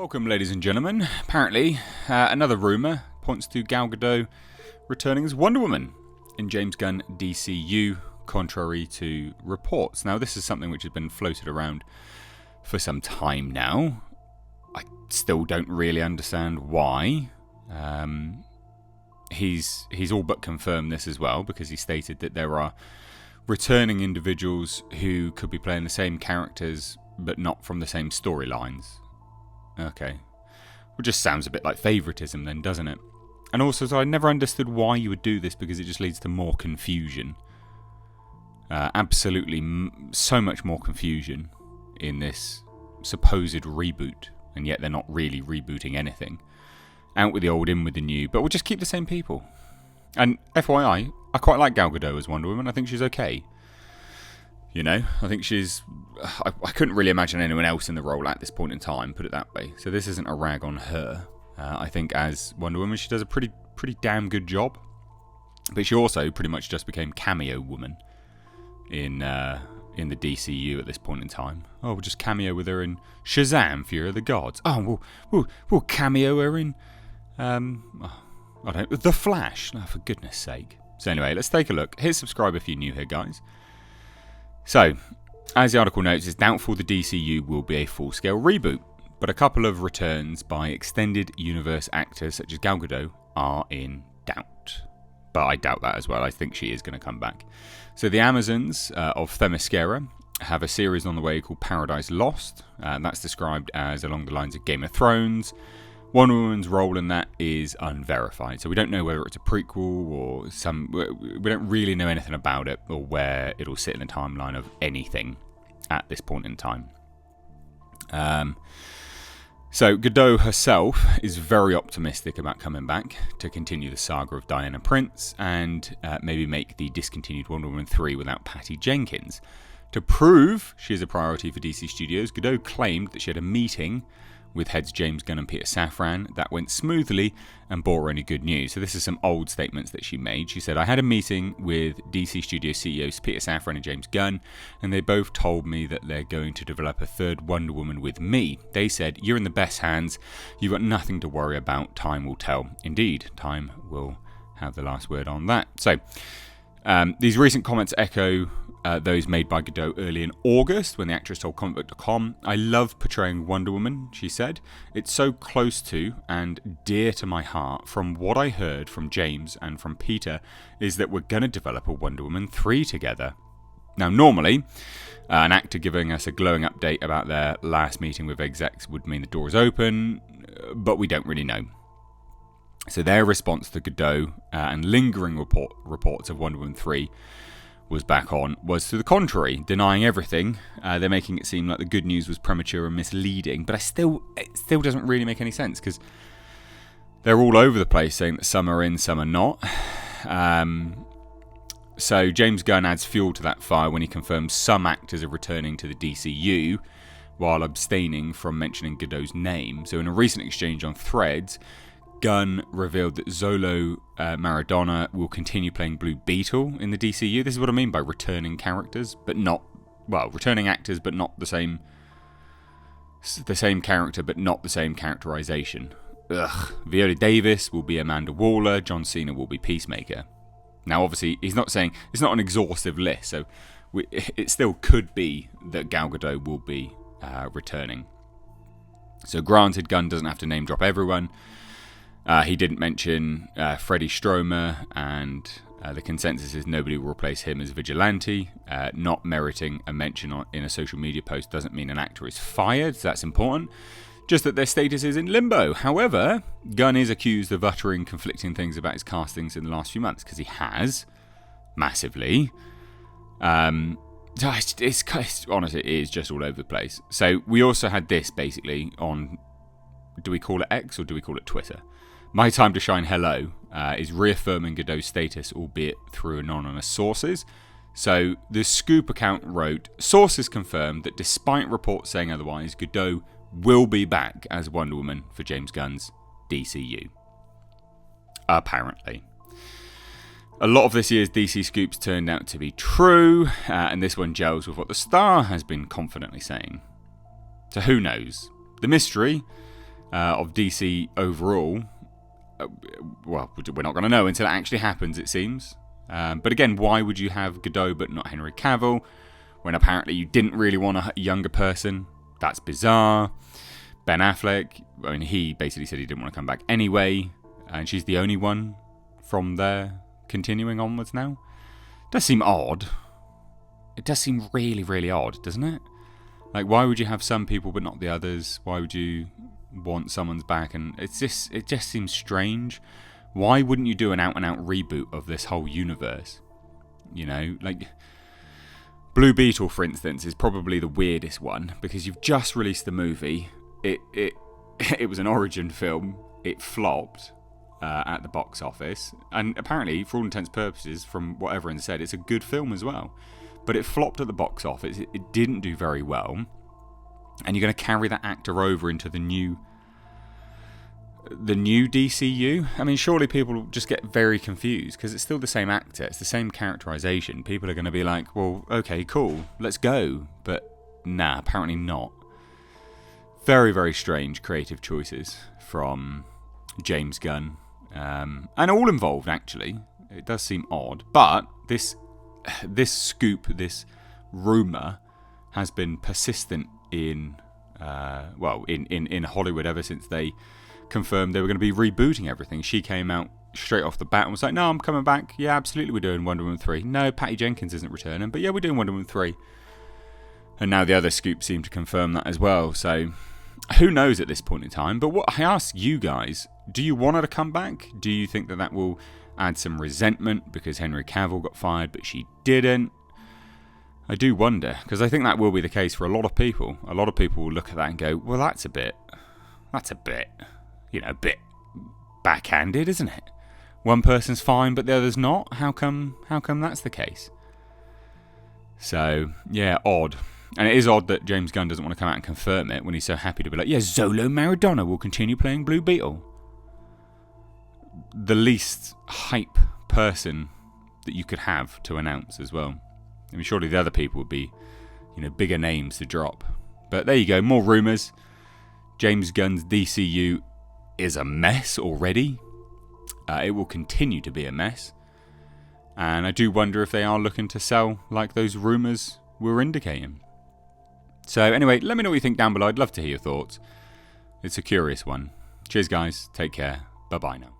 Welcome, ladies and gentlemen. Apparently, another rumour points to Gal Gadot returning as Wonder Woman in James Gunn DCU, contrary to reports. Now, this is something which has been floated around for some time now. I still don't really understand why. He's all but confirmed this as well, because he stated that there are returning individuals who could be playing the same characters but not from the same storylines. Okay. Well, just sounds a bit like favouritism then, doesn't it? And also, so I never understood why you would do this, because it just leads to more confusion. Absolutely so much more confusion in this supposed reboot, and yet they're not really rebooting anything. Out with the old, in with the new, but we'll just keep the same people. And FYI, I quite like Gal Gadot as Wonder Woman. I think she's okay. You know, I think she's... I couldn't really imagine anyone else in the role at this point in time, put it that way. So this isn't a rag on her. I think as Wonder Woman, she does a pretty damn good job. But she also pretty much just became cameo woman in the DCU at this point in time. Oh, we'll just cameo with her in Shazam! Fury of the Gods. Oh, we'll cameo her in... I don't know, The Flash. Oh, for goodness sake. So anyway, let's take a look. Hit subscribe if you're new here, guys. So, as the article notes, it's doubtful the DCU will be a full-scale reboot, but a couple of returns by extended universe actors such as Gal Gadot are in doubt. But I doubt that as well. I think she is going to come back. So the Amazons of Themyscira have a series on the way called Paradise Lost. That's described as along the lines of Game of Thrones. Wonder Woman's role in that is unverified, so we don't know whether it's a prequel or some... We don't really know anything about it or where it'll sit in the timeline of anything at this point in time. So Gadot herself is very optimistic about coming back to continue the saga of Diana Prince and maybe make the discontinued Wonder Woman 3 without Patty Jenkins. To prove she is a priority for DC Studios, Gadot claimed that she had a meeting with heads James Gunn and Peter Safran that went smoothly and brought her any good news. So this is some old statements that she made. She said, I had a meeting with DC Studios CEOs Peter Safran and James Gunn, and they both told me that they're going to develop a third Wonder Woman with me. They said, you're in the best hands. You've got nothing to worry about. Time will tell. Indeed, time will have the last word on that. So these recent comments echo those made by Gadot early in August when the actress told Comicbook.com, I love portraying Wonder Woman, she said. It's so close to and dear to my heart. From what I heard from James and from Peter is that we're going to develop a Wonder Woman 3 together. Now, normally, an actor giving us a glowing update about their last meeting with execs would mean the door is open, but we don't really know. So their response to Gadot and lingering reports of Wonder Woman 3 was to the contrary, denying everything. They're making it seem like the good news was premature and misleading, but it still doesn't really make any sense, because they're all over the place saying that some are in, some are not. So James Gunn adds fuel to that fire when he confirms some actors are returning to the DCU while abstaining from mentioning Gadot's name. So in a recent exchange on Threads, Gunn revealed that Zolo Maradona will continue playing Blue Beetle in the DCU. This is what I mean by returning characters, but not... Well, returning actors, but not the same character, but not the same characterization. Ugh. Viola Davis will be Amanda Waller. John Cena will be Peacemaker. Now, obviously, he's not saying... It's not an exhaustive list, so it still could be that Gal Gadot will be returning. So granted, Gunn doesn't have to name drop everyone. He didn't mention Freddie Stromer, and the consensus is nobody will replace him as Vigilante. Not meriting a mention in a social media post doesn't mean an actor is fired, so that's important. Just that their status is in limbo. However, Gunn is accused of uttering conflicting things about his castings in the last few months, because he has, massively. It's honestly, it is just all over the place. So we also had this, basically, on... Do we call it X or do we call it Twitter? My Time to Shine Hello is reaffirming Gadot's status, albeit through anonymous sources. So the Scoop account wrote, sources confirmed that despite reports saying otherwise, Gadot will be back as Wonder Woman for James Gunn's DCU. Apparently. A lot of this year's DC scoops turned out to be true, and this one gels with what the Star has been confidently saying. So who knows? The mystery of DC overall, well, we're not going to know until it actually happens, it seems. But again, why would you have Gadot but not Henry Cavill, when apparently you didn't really want a younger person? That's bizarre. Ben Affleck, I mean, he basically said he didn't want to come back anyway, and she's the only one from there continuing onwards now. It does seem odd. It does seem really, really odd, doesn't it? Like, why would you have some people but not the others? Why would you want someone's back? And it just seems strange. Why wouldn't you do an out-and-out reboot of this whole universe? You know, like Blue Beetle, for instance, is probably the weirdest one, because you've just released the movie. It was an origin film. It flopped at the box office, and apparently, for all intents and purposes, from what everyone said, it's a good film as well. But it flopped at the box office. It didn't do very well, and you're going to carry that actor over into the new DCU. I mean, surely people will just get very confused, because it's still the same actor, it's the same characterization. People are going to be like, well, okay, cool, let's go. But nah, apparently not. Very, very strange creative choices from James Gunn. And all involved, actually. It does seem odd. But this scoop, this rumour, has been persistent in Hollywood ever since they confirmed they were going to be rebooting everything. She came out straight off the bat and was like, no, I'm coming back. Yeah, absolutely, we're doing Wonder Woman 3. No, Patty Jenkins isn't returning, but yeah, we're doing Wonder Woman 3. And now the other scoops seem to confirm that as well. So who knows at this point in time? But what I ask you guys, do you want her to come back? Do you think that will add some resentment because Henry Cavill got fired but she didn't? I do wonder, because I think that will be the case for a lot of people. A lot of people will look at that and go, well, that's a bit, a bit backhanded, isn't it? One person's fine but the other's not. How come that's the case? So, yeah, odd. And it is odd that James Gunn doesn't want to come out and confirm it when he's so happy to be like, yeah, Zolo Maradona will continue playing Blue Beetle. The least hype person that you could have to announce as well. I mean, surely the other people would be, bigger names to drop. But there you go, more rumours. James Gunn's DCU is a mess already. It will continue to be a mess. And I do wonder if they are looking to sell like those rumours were indicating. So anyway, let me know what you think down below. I'd love to hear your thoughts. It's a curious one. Cheers, guys. Take care. Bye-bye now.